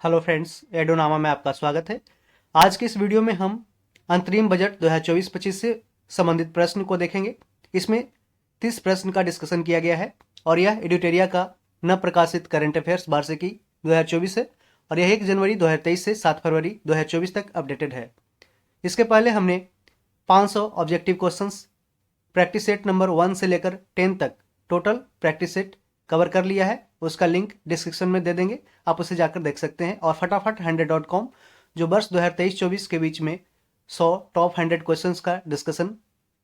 Hello friends, एडोनामा में आपका स्वागत है। आज के इस वीडियो में हम अंतरिम बजट 2024-25 से संबंधित प्रश्न को देखेंगे। इसमें 30 प्रश्न का डिस्कशन किया गया है और यह एडिटोरिया का न प्रकाशित करंट अफेयर्स वार्षिकी 2024 है और यह 1 जनवरी 2023 से 7 फरवरी 2024 तक अपडेटेड है। इसके पहले हमने 500 objective questions practice set number 1 से लेकर 10 तक टोटल प्रैक्टिस सेट कवर कर लिया है। उसका लिंक डिस्क्रिप्शन में दे देंगे, आप उसे जाकर देख सकते हैं। और फटाफट 100.com जो वर्ष 2023-24 के बीच में 100 टॉप 100 क्वेश्चंस का डिस्कशन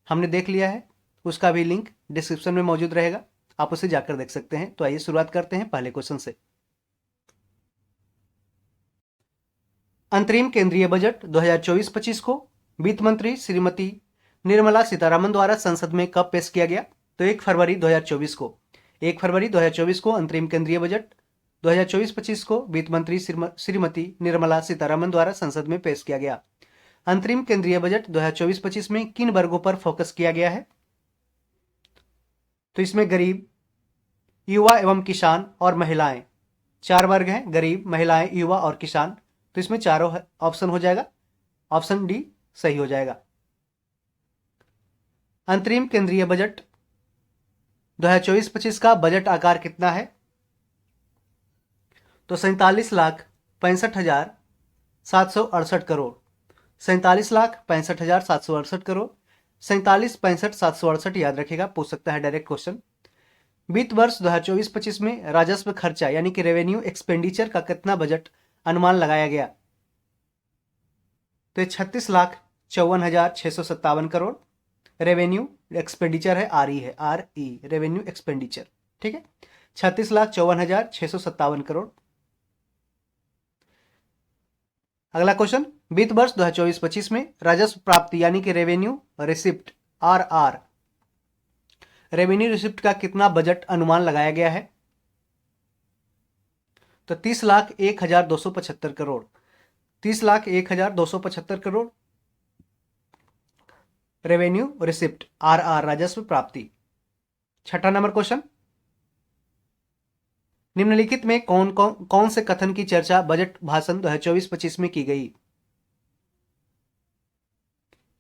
हमने देख लिया है, उसका भी लिंक डिस्क्रिप्शन में मौजूद रहेगा, आप उसे जाकर देख सकते हैं। तो आइए शुरुआत करते हैं पहले क्वेश्चन से। अंतरिम केंद्रीय बजट 2024-25 को वित्त मंत्री श्रीमती निर्मला सीतारमण द्वारा संसद में कब पेश किया गया? तो 1 फरवरी 2024 को। 1 फरवरी 2024 को अंतरिम केंद्रीय बजट 2024-25 को वित्त मंत्री श्रीमती निर्मला सीतारमण द्वारा संसद में पेश किया गया। अंतरिम केंद्रीय बजट 2024-25 में किन वर्गों पर फोकस किया गया है? तो इसमें गरीब, युवा एवं किसान और महिलाएं, 4 वर्ग हैं, गरीब, महिलाएं, युवा और किसान। तो इसमें चारों ऑप्शन हो जाएगा, ऑप्शन डी सही हो जाएगा। अंतरिम केंद्रीय बजट 2024-25 का बजट आकार कितना है? तो 47,65,768 करोड़, 47,65,768 करोड़, 47,65,768 याद रखिएगा, पूछ सकता है डायरेक्ट क्वेश्चन। वित्त वर्ष 2024-25 में राजस्व खर्चा यानी कि रेवेन्यू एक्सपेंडिचर का कितना बजट अनुमान लगाया गया? तो 36,54,657 करोड़। रेवेन्यू एक्सपेंडिचर है, आर ई रेवेन्यू एक्सपेंडिचर, ठीक है, 36,54,657 करोड़। अगला क्वेश्चन, वित्त वर्ष 2024-25 में राजस्व प्राप्ति यानी कि revenue receipt or revenue receipt का कितना बजट अनुमान लगाया गया है? तो 30,01,275 crore, 30,01,275 crore revenue receipt or राजस्व प्राप्ति। छठा नंबर क्वेश्चन, निम्नलिखित में कौन से कथन की चर्चा बजट भाषण 2024-25 में की गई?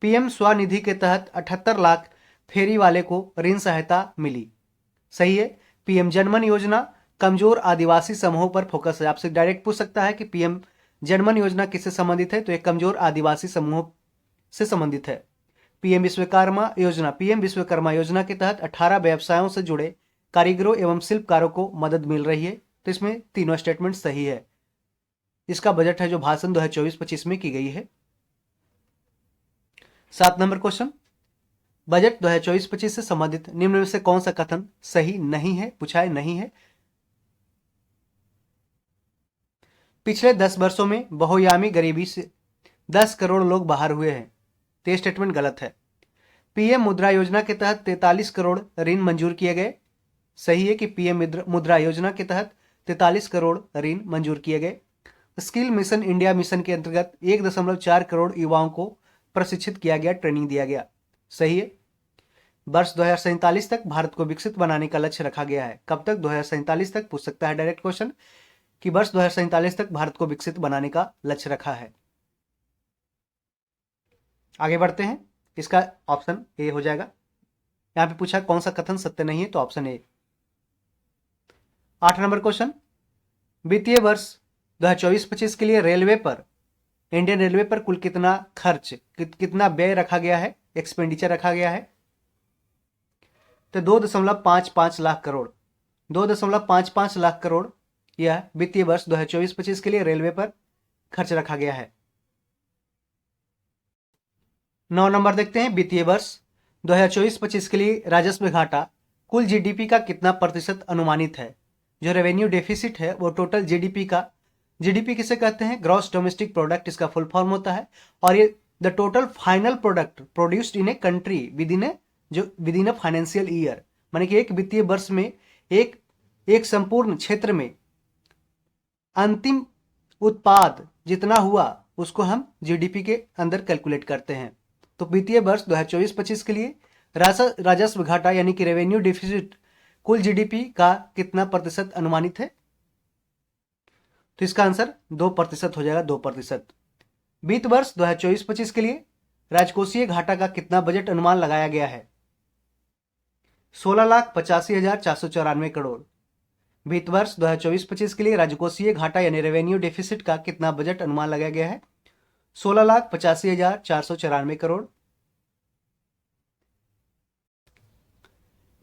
पीएम स्वनिधि के तहत 78 लाख फेरी वाले को ऋण सहायता मिली, सही है। पीएम जनमन योजना कमजोर आदिवासी समूहों पर फोकस है। आपसे डायरेक्ट पूछ सकता है कि पीएम जनमन योजना किससे संबंधित है? तो एक कमजोर आदिवासी समूहों से संबंधित है। पीएम विश्वकर्मा योजना के तहत 18 व्यवसायों से जुड़े कारीगरों एवं शिल्पकारों को मदद मिल रही है। तो इसमें तीनों स्टेटमेंट सही है। इसका बजट है जो भाषण 2024-25 में की गई है। 7 नंबर क्वेश्चन, बजट 2024-25 से संबंधित निम्न में से कौन सा कथन सही नहीं है? पूछा है नहीं है। पिछले 10 वर्षों में बहुआयामी गरीबी से 10 करोड़ लोग बाहर हुए हैं, तो स्टेटमेंट गलत है। पीएम मुद्रा योजना के तहत 43 करोड़ ऋण मंजूर किए गए, सही है कि पीएम मुद्रा योजना के तहत 43 करोड़ ऋण मंजूर किए गए। स्किल मिशन इंडिया मिशन के अंतर्गत 1.4 करोड़ युवाओं को प्रशिक्षित किया गया, ट्रेनिंग दिया गया, सही है। वर्ष 2047 तक भारत को विकसित बनाने का लक्ष्य रखा गया है। कब तक? 2047 तक। पूछ सकता है डायरेक्ट क्वेश्चन कि वर्ष 2047 तक भारत को विकसित बनाने का लक्ष्य रखा है। आगे बढ़ते हैं, इसका ऑप्शन ए हो जाएगा। यहां पे पूछा कौन सा कथन सत्य नहीं है, तो ऑप्शन ए। 8 नंबर क्वेश्चन, वित्तीय वर्ष 2024-25 के लिए इंडियन रेलवे पर कुल कितना खर्च, कितना व्यय रखा गया है, एक्सपेंडिचर रखा गया है? तो 2.55 लाख करोड़, 2.55 लाख करोड़ यह वित्तीय वर्ष 2024-25 के लिए रेलवे पर खर्च रखा गया है। 9 नंबर देखते हैं, वित्तीय वर्ष 2024-25 के लिए राजस्व घाटा कुल जीडीपी का कितना प्रतिशत अनुमानित है? जो रेवेन्यू डेफिसिट है वो टोटल जीडीपी किसे कहते हैं? ग्रॉस डोमेस्टिक प्रोडक्ट इसका फुल फॉर्म होता है। और ये the total final product produced in a country with in a financial year, माने कि एक वित्तीय वर्ष में एक संपूर्ण क्षेत्र में अंतिम उत्पाद जितना हुआ उसको हम जीडीपी के अंदर कैलकुलेट करते हैं। तो वित्तीय वर्ष 2024-25 के लिए राजस्व घाटा यानी कि रेवेन्यू डिफिसिट कुल जीडीपी का कितना प्रतिशत अनुमानित है? तो इसका आंसर 2% हो जाएगा, 2%। वित्त वर्ष 2024-25 के लिए राजकोषीय घाटा का कितना बजट अनुमान लगाया गया है? 16,85,494 करोड़। वित्त वर्ष 2024-25 के लिए राजकोषीय घाटा यानी रेवेन्यू डेफिसिट का कितना बजट अनुमान लगाया गया है? 16,85,494 करोड़।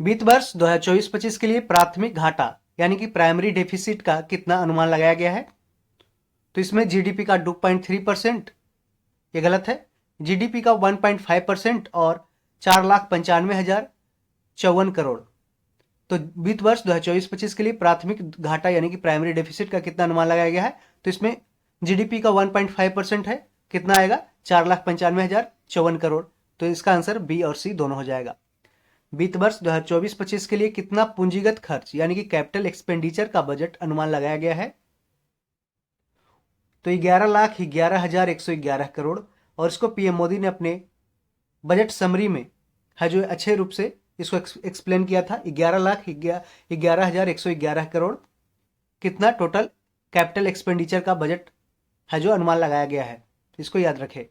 वित्त वर्ष 2024-25 के लिए प्राथमिक घाटा यानी कि प्राइमरी डेफिसिट का कितना अनुमान लगाया गया है? तो इसमें जीडीपी का 2.3%, ये गलत है, जीडीपी का 1.5% और 4,95,054 करोड़। तो वित्त वर्ष 2024-25 के लिए प्राथमिक घाटा यानी कि प्राइमरी डेफिसिट का कितना अनुमान लगाया गया है? तो इसमें जीडीपी का 1.5% है, कितना आएगा? 4,95,054 करोड़। तो इसका आंसर बी और सी दोनों हो जाएगा। वित्त वर्ष 2024-25 के लिए कितना पूंजीगत खर्च यानी कि कैपिटल एक्सपेंडिचर का बजट अनुमान लगाया गया है? तो 11,11,111 करोड़। और इसको पीएम मोदी ने अपने बजट समरी में है जो अच्छे रूप से इसको एक्सप्लेन किया था। 11,11,111 करोड़ कितना टोटल कैपिटल एक्सपेंडिचर का बजट है जो अनुमान लगाया गया है, इसको याद रखें।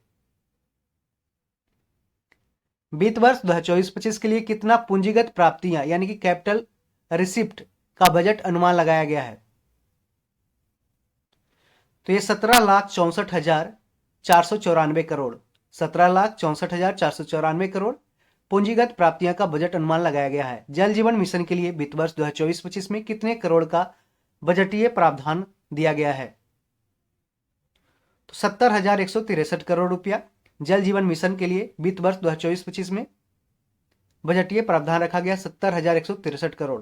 वित्त वर्ष 2024-25 के लिए कितना पूंजीगत प्राप्तियां यानी कि कैपिटल रिसिप्ट का बजट अनुमान लगाया गया है? तो ये 17,64,494 करोड़, 17,64,494 करोड़ पूंजीगत प्राप्तियां का बजट अनुमान लगाया गया है। जल जीवन मिशन के लिए वित्त वर्ष 2024-25 में कितने करोड़ का बजटीय प्रावधान दिया गया है? तो 70,163 करोड़ रुपया जल जीवन मिशन के लिए वित्त वर्ष 2024-25 में बजटीय प्रावधान रखा गया, 70,163 करोड़।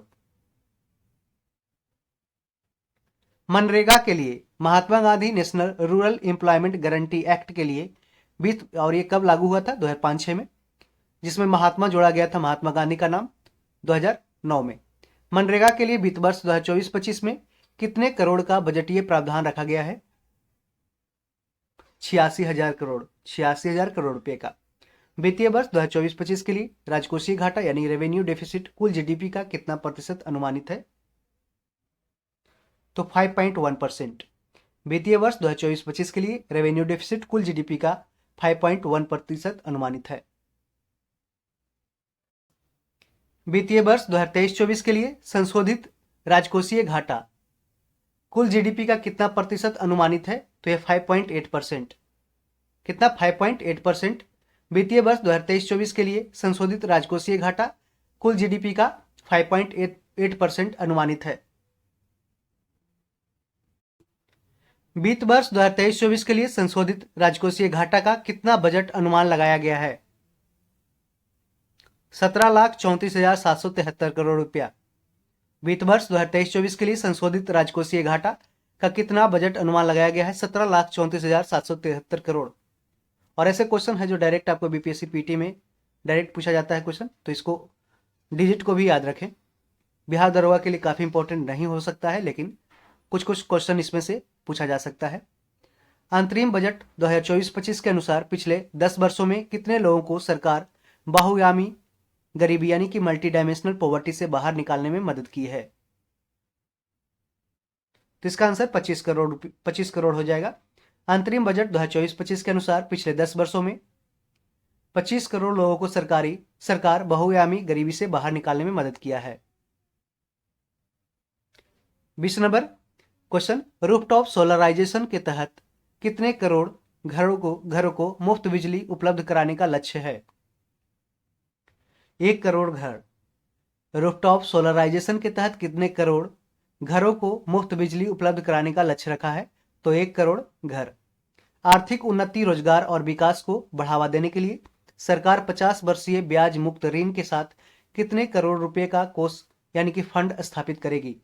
मनरेगा के लिए Mahatma Gandhi national rural employment guarantee act के लिए वित्त, और ये कब लागू हुआ था? 2005-6 में, जिसमें महात्मा जोड़ा गया था, महात्मा गांधी का नाम, 2009 में। मनरेगा के लिए वित्त वर्ष 2024-25 में कितने करोड़ का बजटीय प्रावधान रखा गया है? 86,000 करोड़, 86,000 करोड़ रुपए का। वित्तीय वर्ष 2024-25 के लिए राजकोषीय घाटा यानी रेवेन्यू डेफिसिट कुल जीडीपी का कितना प्रतिशत अनुमानित है? तो 5.1%। वित्तीय वर्ष 2024-25 के लिए रेवेन्यू डेफिसिट कुल जीडीपी का 5.1% अनुमानित है। वित्तीय वर्ष 2023-24 के लिए संशोधित राजकोषीय घाटा कुल जीडीपी का कितना प्रतिशत अनुमानित है? तो यह 5.8%। कितना? 5.8%। वित्तीय वर्ष 2023-24 के लिए संशोधित राजकोषीय घाटा कुल जीडीपी का 5.8% अनुमानित है। वित्त वर्ष 2023-24 के लिए संशोधित राजकोषीय घाटा का कितना बजट अनुमान लगाया गया है? 17,34,773 करोड़ रुपया। वित्त वर्ष 2023-24 के लिए संशोधित राजकोषीय घाटा का कितना बजट अनुमान लगाया गया है? 17,34,773 करोड़। और ऐसे क्वेश्चन है जो डायरेक्ट आपको बीपीएससी पीटी में डायरेक्ट पूछा जाता है क्वेश्चन, तो इसको डिजिट को भी याद रखें। बिहार दरोगा के लिए काफी इंपॉर्टेंट नहीं हो सकता है, लेकिन कुछ कुछ क्वेश्चन इसमें से पूछा जा सकता है। अंतरिम बजट 2024-25 के अनुसार पिछले 10 वर्षों में कितने लोगों को सरकार बहुआयामी गरीबी यानी कि मल्टी डायमेंशनल पॉवर्टी से बाहर निकालने में मदद की है? तो इसका आंसर 25 करोड़ हो जाएगा। अंतरिम बजट 2024-25 के अनुसार पिछले 10 वर्षों में 25 करोड़ लोगों को सरकार बहुआयामी गरीबी से बाहर निकालने में मदद किया है। 20 नंबर क्वेश्चन, रूफटॉप सोलराइजेशन के तहत कितने करोड़ घरों को मुफ्त बिजली उपलब्ध कराने का लक्ष्य है? 1 करोड़ घर। रूफटॉप सोलराइजेशन के तहत कितने करोड़ घरों को मुफ्त बिजली उपलब्ध कराने का लक्ष्य रखा है? तो 1 करोड़ घर। आर्थिक उन्नति, रोजगार और विकास को बढ़ावा देने के लिए सरकार 50 वर्षीय ब्याज मुक्त ऋण के साथ कितने करोड़ रुपए का कोष यानी कि फंड स्थापित करेगी?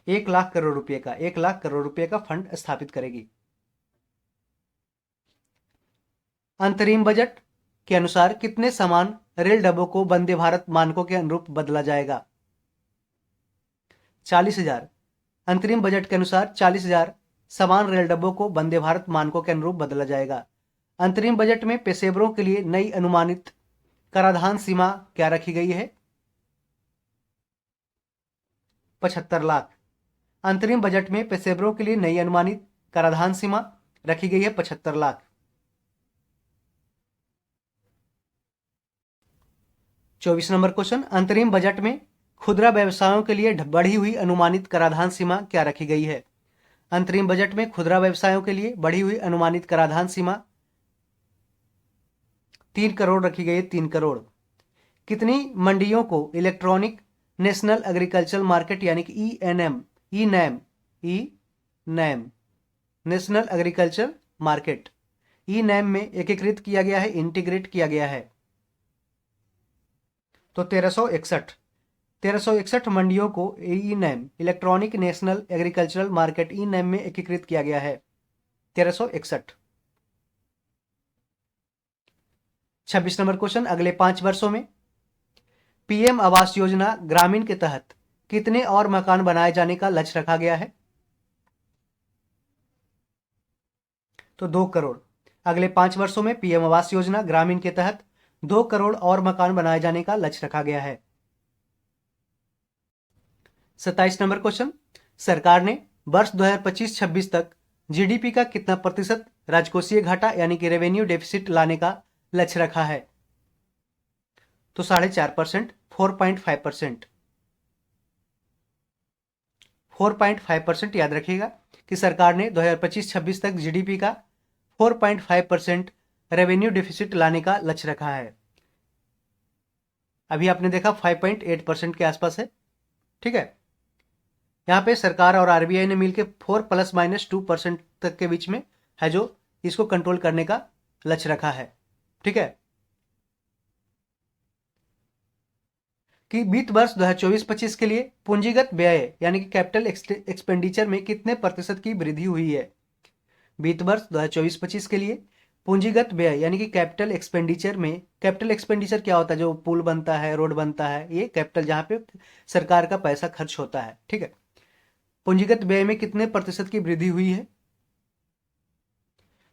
1 लाख करोड़ रुपए का, 1 लाख करोड़ रुपए का फंड स्थापित करेगी। अंतरिम बजट के अनुसार कितने समान रेल डब्बों को वंदे भारत मानकों के अनुरूप बदला जाएगा? 40,000। अंतरिम बजट के अनुसार 40,000 समान रेल डब्बों को वंदे भारत मानकों के अनुरूप बदला जाएगा। अंतरिम बजट में पेशेवरों के लिए नई अनुमानित कराधान सीमा क्या रखी गई है? 75 लाख। अंतरिम बजट में पेशेवरों के लिए नई अनुमानित कराधान सीमा रखी गई है 75 लाख। 24 नंबर क्वेश्चन, अंतरिम बजट में खुदरा व्यवसायों के लिए बढ़ी हुई अनुमानित कराधान सीमा क्या रखी गई है? अंतरिम बजट में खुदरा व्यवसायों के लिए बढ़ी हुई अनुमानित कराधान सीमा 3 करोड़ रखी गई है, 3 करोड़। कितनी मंडियों को इलेक्ट्रॉनिक नेशनल एग्रीकल्चर मार्केट यानी कि E NAM national agriculture market E NAM में एकीकृत किया गया है, इंटीग्रेट किया गया है? तो 1361 मंडियों को E NAM electronic national agricultural market E NAM में एकीकृत किया गया है, 1361। 26 नंबर क्वेश्चन, अगले 5 वर्षों में पीएम आवास योजना ग्रामीण के तहत कितने और मकान बनाए जाने का लक्ष्य रखा गया है? तो 2 करोड़। अगले 5 वर्षों में पीएम आवास योजना ग्रामीण के तहत 2 करोड़ और मकान बनाए जाने का लक्ष्य रखा गया है। 27 नंबर क्वेश्चन, सरकार ने वर्ष 2025-26 तक जीडीपी का कितना प्रतिशत राजकोषीय घाटा यानी कि रेवेन्यू डेफिसिट लाने का लक्ष्य रखा है? तो 4.5%, 4.5%। 4.5% याद रखिएगा कि सरकार ने 2025-26 तक जीडीपी का 4.5% रेवेन्यू डेफिसिट लाने का लक्ष्य रखा है। अभी आपने देखा 5.8% के आसपास है, ठीक है। यहां पे सरकार और आरबीआई ने मिलकर 4 ± 2% तक के बीच में है जो इसको कंट्रोल करने का लक्ष्य रखा है, ठीक है। कि वित्त वर्ष 2024-25 के लिए पूंजीगत व्यय यानी कि कैपिटल एक्सपेंडिचर में कितने प्रतिशत की वृद्धि हुई है? वित्त वर्ष 2024-25 के लिए पूंजीगत व्यय यानी कि कैपिटल एक्सपेंडिचर में, कैपिटल एक्सपेंडिचर क्या होता है? जो पुल बनता है, रोड बनता है, ये कैपिटल जहां पे सरकार का पैसा खर्च होता है, ठीक है। पूंजीगत व्यय में कितने प्रतिशत की वृद्धि हुई है?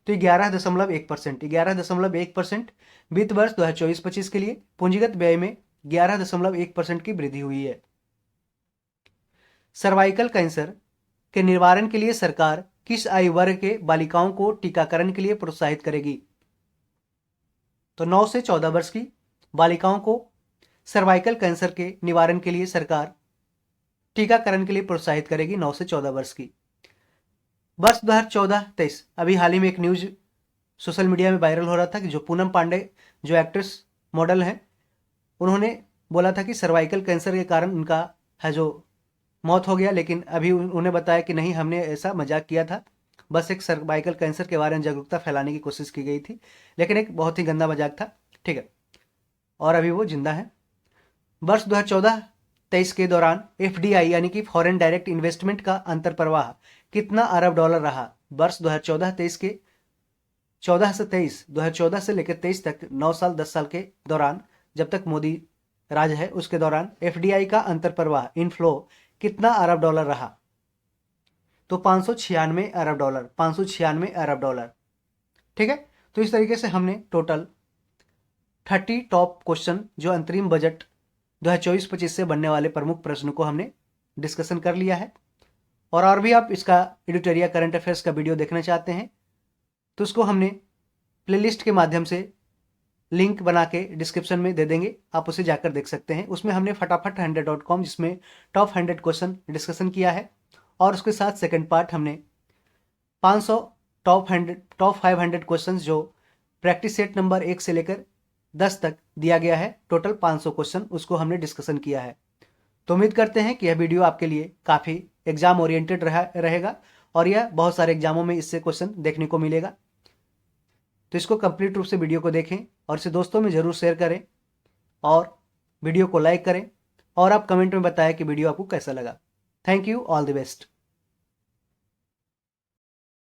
तो 11.1%। 11.1% वित्त वर्ष 2024-25 के लिए पूंजीगत व्यय में 11.1% की वृद्धि हुई है। सर्वाइकल कैंसर के निवारण के लिए सरकार किस आयु वर्ग के बालिकाओं को टीकाकरण के लिए प्रोत्साहित करेगी? तो 9 से 14 वर्ष की बालिकाओं को सर्वाइकल कैंसर के निवारण के लिए सरकार टीकाकरण के लिए प्रोत्साहित करेगी, 9 से 14 वर्ष की। वर्ष 2014-23 अभी हाल ही में एक न्यूज सोशल मीडिया में वायरल हो रहा था कि जो पूनम पांडे जो एक्ट्रेस मॉडल हैं, उन्होंने बोला था कि सर्वाइकल कैंसर के कारण उनका है जो मौत हो गया, लेकिन अभी उन्हें बताया कि नहीं, हमने ऐसा मजाक किया था, बस एक सर्वाइकल कैंसर के बारे में जागरूकता फैलाने की कोशिश की गई थी, लेकिन एक बहुत ही गंदा मजाक था, ठीक है। और अभी वो जिंदा है। वर्ष 2014-23 के दौरान एफडीआई यानी कि फॉरेन डायरेक्ट इन्वेस्टमेंट का अंतर प्रवाह कितना अरब डॉलर रहा? वर्ष 2014-23 के 2014 से लेकर 23 तक 9 साल 10 साल के दौरान, जब तक मोदी राज है उसके दौरान एफडीआई का अंतर प्रवाह इनफ्लो कितना अरब डॉलर रहा? तो 596 अरब डॉलर, 596 अरब डॉलर, ठीक है। तो इस तरीके से हमने टोटल 30 टॉप क्वेश्चन जो अंतरिम बजट 2024-25 से बनने वाले प्रमुख प्रश्नों को हमने डिस्कशन कर लिया है। और भी आप इसका एडिटोरिया करंट अफेयर्स का वीडियो देखना चाहते हैं तो उसको हमने प्लेलिस्ट के माध्यम से लिंक बना के डिस्क्रिप्शन में दे देंगे, आप उसे जाकर देख सकते हैं। उसमें हमने फटाफट 100.com जिसमें टॉप 100 क्वेश्चन डिस्कशन किया है, और उसके साथ सेकंड पार्ट हमने 500 टॉप 500 क्वेश्चन जो प्रैक्टिस सेट नंबर 1 से लेकर 10 तक दिया गया है, टोटल 500 क्वेश्चन, उसको हमने डिस्कशन किया है। तो उम्मीद करते हैं कि यह वीडियो आपके लिए काफ़ी एग्जाम ओरिएंटेड रहेगा और यह बहुत सारे एग्जामों में इससे क्वेश्चन देखने को मिलेगा। तो इसको कंप्लीट रूप से वीडियो को देखें और इसे दोस्तों में ज़रूर शेयर करें और वीडियो को लाइक करें, और आप कमेंट में बताएं कि वीडियो आपको कैसा लगा। Thank you, all the best.